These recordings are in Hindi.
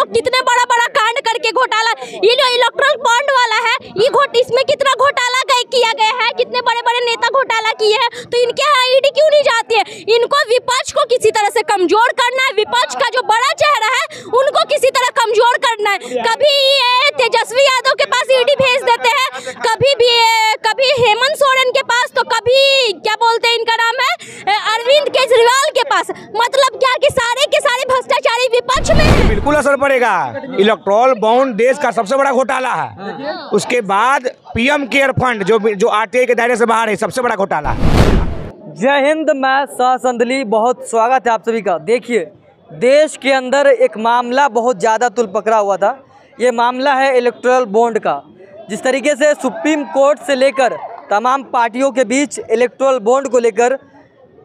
लोग कितने बड़ा बड़ा कांड करके घोटाला, ये जो इलेक्ट्रल बॉन्ड वाला है इसमें कितना घोटाला किया गया है, कितने बड़े बड़े नेता घोटाला किए हैं, तो इनके यहाँ ईडी क्यों नहीं जाती है? इनको विपक्ष को किसी तरह से कमजोर करना है, विपक्ष का जो बड़ा चेहरा है उनको किसी तरह कमजोर करना है। कभी तेजस्वी यादव के पास ईडी भेज देते हैं, कभी हेमंत सोरेन के पास, तो कभी क्या बोलते हैं इनका नाम है अरविंद केजरीवाल के पास। मतलब क्या कि सारे के सारे भ्रष्टाचारी विपक्ष में है। बिल्कुल असर पड़ेगा। इलेक्ट्रल बॉन्ड देश का सबसे बड़ा घोटाला है, उसके बाद पीएम केयर फंड जो आरटीआई के दायरे से बाहर है, सबसे बड़ा घोटाला। जय हिंद, मैं सहसंदली, बहुत स्वागत है आप सभी का। देखिए, देश के अंदर एक मामला बहुत ज़्यादा तुल पकड़ा हुआ था। ये मामला है इलेक्टोरल बॉन्ड का। जिस तरीके से सुप्रीम कोर्ट से लेकर तमाम पार्टियों के बीच इलेक्टोरल बॉन्ड को लेकर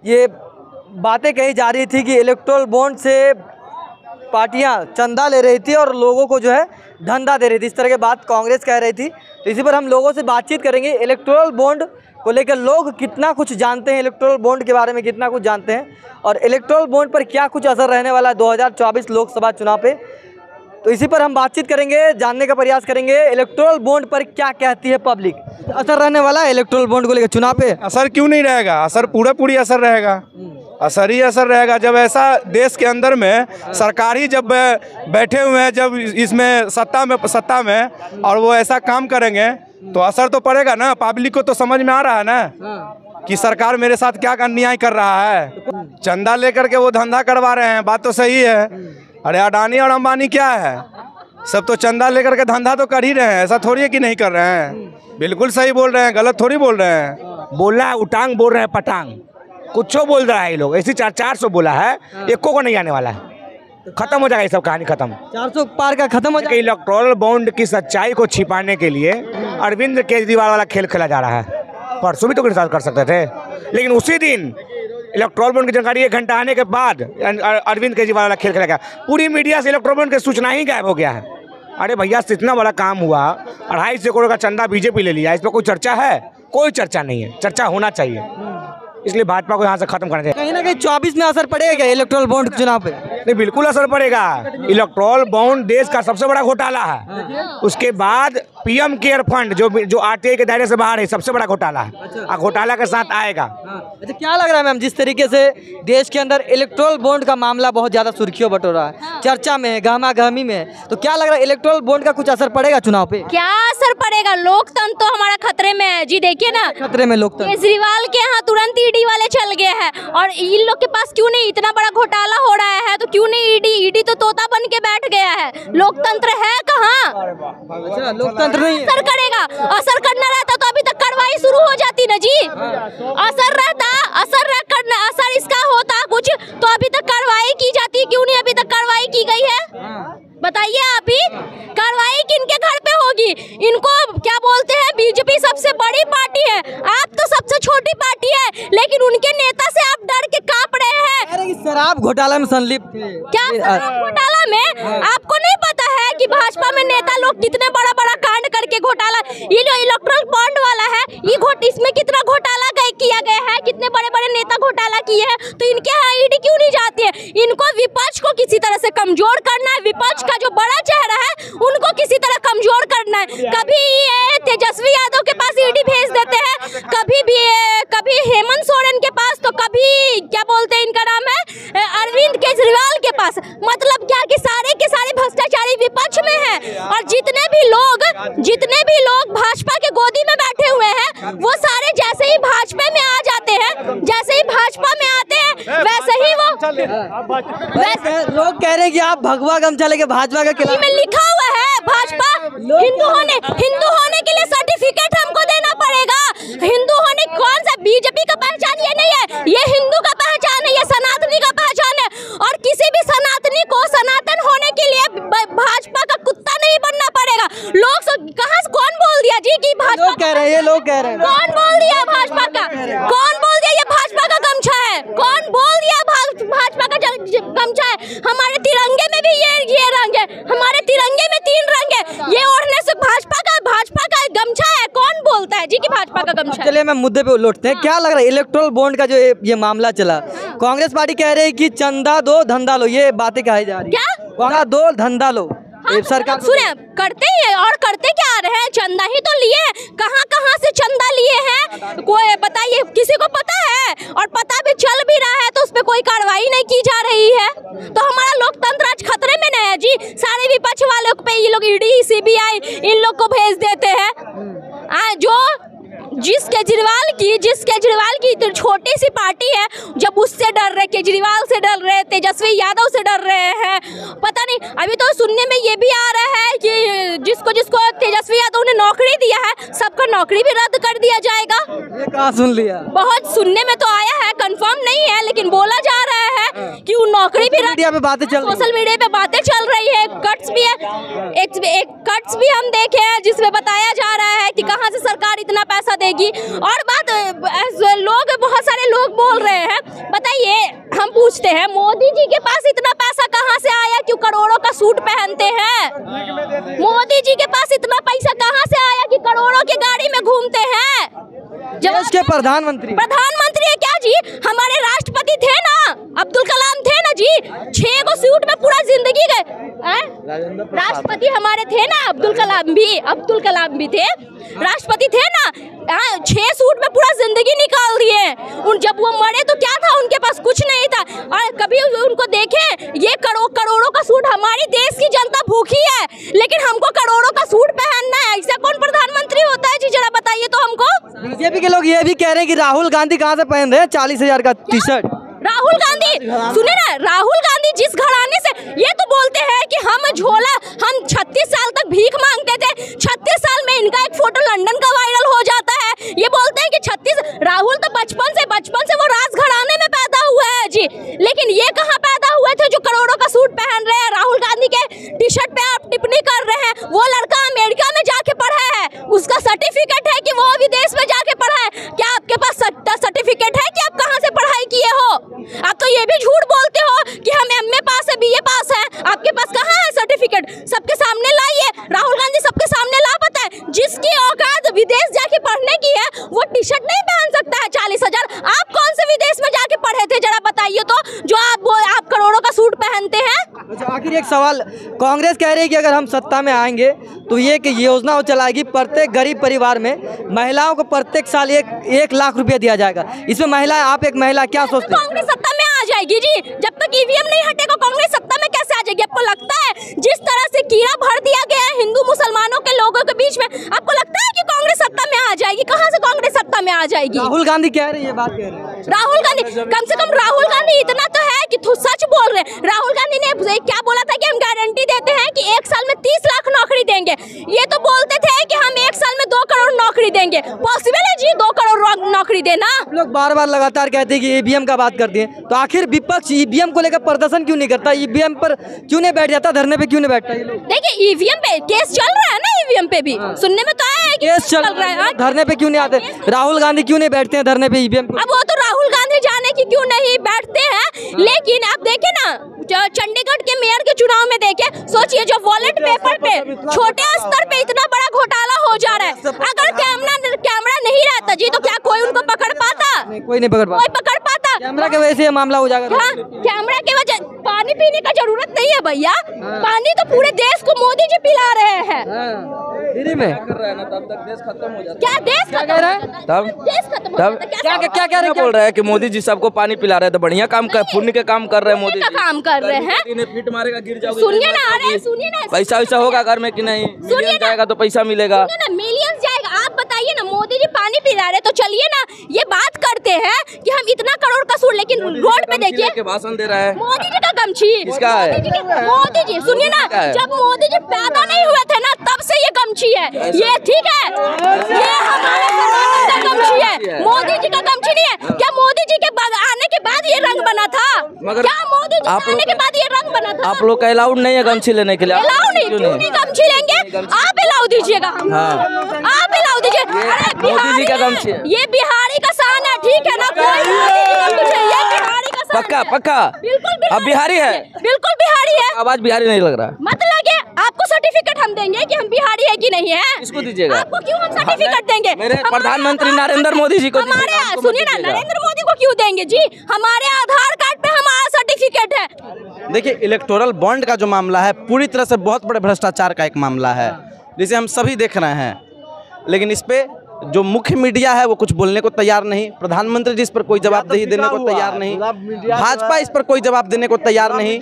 ये बातें कही जा रही थी कि इलेक्टोरल बॉन्ड से पार्टियां चंदा ले रही थी और लोगों को जो है धंधा दे रही थी, इस तरह की बात कांग्रेस कह रही थी। तो इसी पर हम लोगों से बातचीत करेंगे। इलेक्टोरल बॉन्ड को लेकर लोग कितना कुछ जानते हैं, इलेक्टोरल बॉन्ड के बारे में कितना कुछ जानते हैं, और इलेक्टोरल बॉन्ड पर क्या कुछ असर रहने वाला है 2024 लोकसभा चुनाव पे, तो इसी पर हम बातचीत करेंगे, जानने का प्रयास करेंगे इलेक्टोरल बॉन्ड पर क्या कहती है पब्लिक। असर रहने वाला है इलेक्टोरल बॉन्ड को लेकर चुनाव पे? असर क्यों नहीं रहेगा, असर पूरी असर रहेगा। असर ही असर रहेगा। जब ऐसा देश के अंदर में सरकार ही जब बैठे हुए हैं, जब इसमें सत्ता में और वो ऐसा काम करेंगे तो असर तो पड़ेगा ना। पब्लिक को तो समझ में आ रहा है ना कि सरकार मेरे साथ क्या अन्याय कर रहा है। चंदा लेकर के वो धंधा करवा रहे हैं, बात तो सही है। अरे अडानी और अंबानी क्या है, सब तो चंदा लेकर के धंधा तो कर ही रहे हैं, ऐसा थोड़ी है कि नहीं कर रहे हैं। बिल्कुल सही बोल रहे हैं, गलत थोड़ी बोल रहे हैं। बोलना है उटांग, बोल रहे हैं पटांग, कुछ बोल रहा है ये लोग। ऐसी 400 बोला है, एको को नहीं आने वाला है। खत्म हो जाएगा ये सब कहानी, खत्म। 400 पार का खत्म हो जाएगा। इलेक्टोरल बॉन्ड की सच्चाई को छिपाने के लिए अरविंद केजरीवाल वाला खेल खेला जा रहा है। परसों भी तो क्रिटिसाइज कर सकते थे, लेकिन उसी दिन इलेक्ट्रोल बॉन्ड की जानकारी 1 घंटा आने के बाद अरविंद केजरीवाल वाला खेल खेला गया। पूरी मीडिया से इलेक्ट्रोल बॉन्ड की सूचना ही गायब हो गया है। अरे भैया, इतना बड़ा काम हुआ, 250 करोड़ का चंदा बीजेपी ले लिया, इस पर कोई चर्चा है? कोई चर्चा नहीं है। चर्चा होना चाहिए, इसलिए भाजपा को यहाँ से खत्म करना चाहिए। कहीं ना कहीं 24 में असर पड़ेगा क्या इलेक्टोरल बॉन्ड चुनाव पे? नहीं, बिल्कुल असर पड़ेगा। इलेक्ट्रोल बॉन्ड देश का सबसे बड़ा घोटाला है, उसके बाद पीएम केयर फंड जो आरटीआई के दायरे से बाहर है, सबसे बड़ा घोटाला है। घोटाला के साथ आएगा। अच्छा, क्या लग रहा है मैम, जिस तरीके से देश के अंदर इलेक्टोरल बॉन्ड का मामला बहुत ज्यादा सुर्खियों बटोरा है, चर्चा में है, गहमा-गहमी में है, तो क्या लग रहा है इलेक्टोरल बॉन्ड का कुछ असर पड़ेगा चुनाव पे? क्या असर पड़ेगा? लोकतंत्र तो हमारा खतरे में है जी। देखिए ना, खतरे में लोकतंत्र। केजरीवाल के यहाँ तुरंत ईडी वाले चल गए हैं, और इन लोग के पास क्यों नहीं? इतना बड़ा घोटाला हो रहा है तो क्यों नहीं ईडी तो तोता बन के बैठ गया है। लोकतंत्र है कहाँ? अच्छा, लोकतंत्र नहीं असर करेगा। असर करना रहता तो अभी तक कार्रवाई शुरू हो जाती ना जी। असर रहता, असर इसका होता कुछ तो अभी तक कार्रवाई की जाती। क्यों नहीं अभी तक कार्रवाई की गई है? बताइए आप ही। कार्रवाई किनके घर पे होगी? इनको क्या बोलते हैं, बीजेपी सबसे बड़ी पार्टी है, आप तो सबसे छोटी पार्टी है, लेकिन उनके नेता से आप डर के कांप रहे हैं। अरे शराब घोटाला में संलिप्त थे क्या? शराब घोटाला में आपको नहीं पता है कि भाजपा में नेता लोग कितने बड़ा बड़ा कांड करके घोटाला, ये जो इलेक्ट्रल बॉन्ड वाला है इसमें कितना घोटाला किया गया है, कितने बड़े बड़े नेता घोटाला किए हैं, तो इनके यहाँ ईडी क्यों नहीं जाती है? इनको विपक्ष को किसी तरह से कमजोर करना है, विपक्ष का जो बड़ा चेहरा है उनको किसी तरह कमजोर करना है। कभी तेजस्वी यादव के पास ईडी भेज देते हैं, कभी हेमंत सोरेन के पास, तो कभी क्या बोलते हैं इनका नाम है अरविंद केजरीवाल के पास। मतलब क्या कि सारे के सारे भ्रष्टाचारी विपक्ष में है, और जितने भी लोग भाजपा के गोदी में बैठे हुए हैं, वो सारे जैसे ही भाजपा में आ जाते हैं, जैसे ही भाजपा में आते हैं, वैसे ही वो लोग कह रहे हैं कि आप भगवा गमछा लेके भाजपा का खिलाफ। में लिखा हुआ है भाजपा हिंदू होने के लिए सर्टिफिकेट हमको देना पड़ेगा। हिंदू होने कौन सा? बीजेपी का पहचान ये नहीं है, ये हिंदू का पहचान है, ये सनातनी का पहचान है। और किसी भी सनातनी को सनातन होने के लिए भाजपा का कुत्ता नहीं बनना पड़ेगा। लोग कहाँ से कौन बोल दिया जी कि भाजपा? लोग कह रहे हैं, कौन बोल दिया भाजपा का? कौन बोल दिया ये भाजपा का गमछा है? कौन बोल दिया भाजपा का गमछा है? हमारे तिरंगे में भी ये रंग है, हमारे तिरंगे में 3 रंग है, ये ओढ़ने से भाजपा का गमछा है। कौन बोलता है जी कि भाजपा का गमछा? चलिए मैं मुद्दे पे लौटते हैं। क्या लग रहा है इलेक्टोरल बॉन्ड का जो ये मामला चला, कांग्रेस पार्टी कह रही है कि चंदा दो धंधा लो, ये बातें कही जा रही है। क्या वादा दो धंधा लो, ये सरकार सुने करते ही है और करते क्या आ रहे हैं, चंदा ही तो लिए हैं। कहाँ से चंदा लिए हैं कोई बताइए, किसी को पता है? और पता भी चल भी रहा है तो उस पर कोई कार्रवाई नहीं की जा रही है। तो हमारा लोकतंत्र आज खतरे में नहीं है जी। सारे विपक्ष वालों पे ये लोग ईडी CBI इन लोग को भेज देते हैं। जो जिस केजरीवाल की तो छोटी सी पार्टी है, जब उससे डर रहे, केजरीवाल से डर रहे, तेजस्वी यादव से डर रहे हैं। पता नहीं, अभी तो सुनने में ये भी आ रहा है कि जिसको तेजस्वी यादव ने नौकरी दिया है, सबका नौकरी भी रद्द कर दिया जाएगा। ये कहाँ सुन लिया? बहुत सुनने में तो आया है, कंफर्म नहीं है, लेकिन बोला जा रहा है कि वो नौकरी भी मीडिया पे बातें चल रही है। सोशल मीडिया पे बातें चल रही है, कट्स भी है, एक कट्स भी हम देखे हैं जिसमें बताया जा रहा है कि कहाँ से सरकार इतना पैसा देगी। और बात लोग, बहुत सारे लोग बोल रहे हैं, बताइए, हम पूछते हैं मोदी जी के पास इतना पैसा कहाँ से आया, क्यों करोड़ों का सूट पहनते हैं? मोदी जी के पास इतना पैसा कहाँ से आया कि करोड़ों की गाड़ी में घूमते हैं? देश के प्रधानमंत्री है क्या जी? हमारे राष्ट्रपति थे ना, अब्दुल कलाम थे ना जी, 6 को सूट में पूरा जिंदगी गए। राष्ट्रपति हमारे थे ना, अब्दुल कलाम भी थे, राष्ट्रपति थे ना। 6 सूट में पूरा जिंदगी निकाल दिए। जब वो मरे तो क्या था, उनके पास कुछ नहीं था। और कभी उनको देखे, ये करोड़ों का सूट, हमारी देश की जनता भूखी है, लेकिन हमको करोड़ों का सूट पहनना है। ऐसा कौन प्रधानमंत्री होता है जी? जरा बताइए तो हमको। बीजेपी के लोग ये भी कह रहे हैं कि राहुल गांधी कहाँ से पहन रहे हैं 40,000 का टी-शर्ट। राहुल गांधी, सुने ना, राहुल गांधी जिस घराने से, ये तो बोलते हैं कि हम 36 साल तक भीख मांगते थे, 36 साल में इनका एक फोटो लंदन का वायरल हो जाता है। ये बोलते हैं कि 36, राहुल तो बचपन से वो राज घराने में पैदा हुआ है जी, लेकिन ये कहाँ पैदा हुए थे जो करोड़ों का सूट पहन रहे हैं? राहुल गांधी के टी-शर्ट पे आप टिप्पणी कर रहे हैं। वो लड़का अमेरिका में जाके पढ़ा है, उसका सर्टिफिकेट है कि वो विदेश में जाके पढ़ा है। क्या आपके पास सर्टिफिकेट है कि आप कहाँ से पढ़ाई किए हो? आप तो ये भी झूठ बोलते हो कि हम MA पास है, BA पास है। आपके पास कहाँ है सर्टिफिकेट? सबके सामने लाइए। राहुल गांधी सबके सामने लापता है। जिसकी औकात विदेश जाके पढ़ने की है, वो टी-शर्ट नहीं पहन सकता है 40,000। आप कौन से विदेश में जाके पढ़े थे, जरा बताइए तो, जो आप करोड़ों का सूट पहनते हैं? अच्छा, आखिर एक सवाल, कांग्रेस कह रही है कि अगर हम सत्ता में आएंगे तो ये कि योजना चलाएगी, प्रत्येक गरीब परिवार में महिलाओं को प्रत्येक साल 1 लाख रुपया दिया जाएगा। इसमें महिला, आप एक महिला, क्या सोचते हैं? कांग्रेस सत्ता में आ जाएगी जी, जब तक EVM नहीं हटेगा कांग्रेस सत्ता में कैसे आ जाएगी? आपको लगता है जिस तरह से कीड़ा भर दिया गया है हिंदू मुसलमानों के लोगों के बीच में, आपको लगता है कि कांग्रेस सत्ता में आ जाएगी? कहाँ से कांग्रेस सत्ता में आ जाएगी? राहुल गांधी कह रहे हैं, ये बात कह रहे हैं। राहुल गांधी, कम से कम राहुल गांधी इतना तो है कि सच बोल रहे हैं। राहुल गांधी ने क्या बोला था कि हम गारंटी देते हैं कि 1 साल में 30 लाख नौकरी देंगे। ये तो बोलते थे कि हम 1 साल में 2 करोड़ नौकरी देंगे। पॉसिबल है जी 2 करोड़ नौकरी देना? लोग बार लगातार कहते हैं कि EVM का बात करते हैं, तो आखिर विपक्ष EVM को लेकर प्रदर्शन क्यों नहीं करता? EVM पर क्यों नहीं बैठ जाता, धरने पे क्यों नहीं बैठता ये लोग? देखिए, EVM पे केस चल रहा है ना, EVM पे भी सुनने में तो आया है कि केस चल रहा है, धरने पे क्यों नहीं आते? राहुल गांधी क्यों नहीं बैठते हैं धरने पे EVM पे? अब वो तो राहुल गांधी जाने की क्यों नहीं बैठते हैं, लेकिन आप देखे ना, चंडीगढ़ के मेयर के चुनाव में देखे, सोचिए, जो वॉलेट पेपर पे छोटे स्तर पे इतना बड़ा घोटाला हो जा रहा है, अगर कैमरा नहीं रहता जी तो क्या कोई उनको पकड़ पाता? कोई नहीं पकड़ पाता। कैमरा की वजह से ये मामला हो जाएगा। हाँ, कैमरा की वजह, पानी पीने का जरूरत नहीं है भैया, पानी तो पूरे देश को मोदी जी पिला रहे हैं। फ्री में तब तक देश खत्म हो जाता है। क्या देश क्या कह रहे हैं? तब देश खत्म हो जाता है? क्या कह रहे बोल रहे हैं कि मोदी जी सबको पानी पिला रहे हैं, तो बढ़िया काम कर, पुण्य के काम कर रहे हैं मोदी का जी। काम कर रहे हैं। फिट मारेगा, गिर जाओगे। सुनिए ना, अरे सुनिए ना, पैसा वैसा होगा घर में कि नहीं? मिलियन जाएगा तो पैसा मिलेगा। मिलियंस जाएगा। आप बताइए ना, मोदी जी पानी पिला रहे, तो चलिए ना, ये बात करते हैं कि हम इतना करोड़ का सूट, लेकिन रोड पे देखिए के भाषण दे रहा है मोदी जी का गमछी। किसका है? मोदी जी, सुनिए ना, जब मोदी जी पैदा नहीं हुए थे ना, तब से ये गमछी है, ये ठीक है, ये हमारे प्रधानमंत्री का गमछी है, मोदी जी का गमछी नहीं है। क्या मोदी जी के आने के बाद ये रंग बना था? मगर क्या मोदी जी आने के बाद ये रंग बना था? आप लोग का अलाउड नहीं है गमछी लेने के लिए। अलाउ नहीं, क्यों नहीं गमछी लेंगे? आप अलाउ दीजिएगा, आप अलाउ दीजिए। अरे मोदी जी का गमछी है, ये बिहारी का शान है, ठीक है ना? कोई मोदी जी का कुछ है, ये बिहारी का शान पक्का है। पक्का। बिल्कुल अब बिहारी है, बिल्कुल बिहारी है। आवाज बिहारी नहीं लग रहा। मत लगे, आपको सर्टिफिकेट हम देंगे कि हम बिहारी है कि नहीं है? किसको दीजिएगा? आपको क्यों हम सर्टिफिकेट देंगे? मेरे प्रधानमंत्री नरेंद्र मोदी जी को हमारे दीजिएगा, हमको मत सुनिए ना, दीजिएगा। नरेंद्र मोदी को क्यों देंगे जी? हमारे आधार कार्ड पे हमारा सर्टिफिकेट है। देखिए, इलेक्टोरल बॉन्ड का जो मामला है पूरी तरह से बहुत बड़े भ्रष्टाचार का एक मामला है, जिसे हम सभी देख रहे हैं। लेकिन इस पे जो मुख्य मीडिया है वो कुछ बोलने को तैयार नहीं, प्रधानमंत्री जी इस पर कोई जवाबदेही देने को तैयार नहीं, भाजपा इस पर कोई जवाब देने को तैयार नहीं,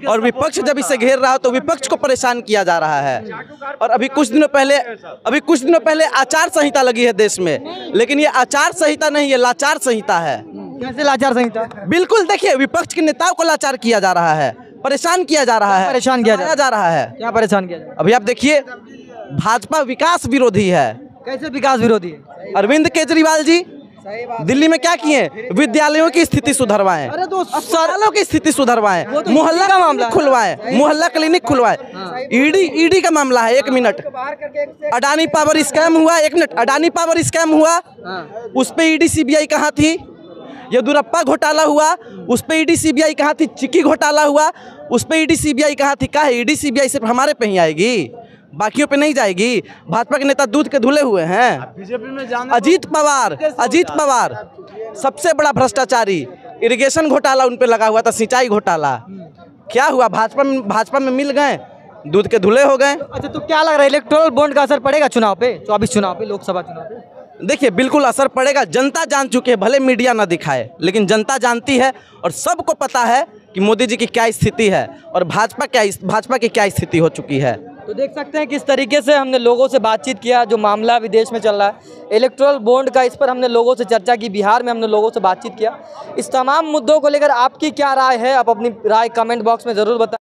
और विपक्ष जब इसे घेर रहा हो तो विपक्ष को परेशान किया जा रहा है। और अभी कुछ दिनों पहले आचार संहिता लगी है देश में, लेकिन ये आचार संहिता नहीं, ये लाचार संहिता है। कैसे लाचार संहिता? बिल्कुल, देखिए, विपक्ष के नेताओं को लाचार किया जा रहा है, परेशान किया जा रहा है, परेशान किया जा रहा है। क्या परेशान किया जाए? अभी आप देखिए, भाजपा विकास विरोधी है। कैसे विकास विरोधी है? अरविंद केजरीवाल जी दिल्ली में क्या किए? विद्यालयों की स्थिति सुधरवाएं, अरे तो अस्पतालों की स्थिति सुधरवाएं, तो मोहल्ला का मामला खुलवाएं, मोहल्ला क्लिनिक खुलवाएं। ईडी का मामला है। 1 मिनट, अडानी पावर स्कैम हुआ, 1 मिनट, अडानी पावर स्कैम हुआ, उस पे ईडी सीबीआई कहाँ थी? येदुरप्पा घोटाला हुआ, उस पे ईडी सीबीआई कहाँ थी? चिक्की घोटाला हुआ, उस पे ईडी सीबीआई कहाँ थी? क्या है, ईडी सीबीआई सिर्फ हमारे पे ही आएगी, बाकियों पे नहीं जाएगी? भाजपा के नेता दूध के धुले हुए हैं। बीजेपी में अजीत पवार सबसे बड़ा भ्रष्टाचारी, इरिगेशन घोटाला उन पे लगा हुआ था, सिंचाई घोटाला। क्या हुआ? भाजपा में मिल गए, दूध के धुले हो गए। अच्छा, तो क्या लग रहा है इलेक्टोरल बॉन्ड का असर पड़ेगा चुनाव पे, 24 चुनाव पे, लोकसभा चुनाव पे? देखिए, बिल्कुल असर पड़ेगा। जनता जान चुकी है, भले मीडिया ना दिखाए, लेकिन जनता जानती है और सबको पता है कि मोदी जी की क्या स्थिति है और भाजपा की क्या स्थिति हो चुकी है। तो देख सकते हैं किस तरीके से हमने लोगों से बातचीत किया, जो मामला विदेश में चल रहा है इलेक्टोरल बॉन्ड का, इस पर हमने लोगों से चर्चा की, बिहार में हमने लोगों से बातचीत किया। इस तमाम मुद्दों को लेकर आपकी क्या राय है, आप अपनी राय कमेंट बॉक्स में ज़रूर बताएं।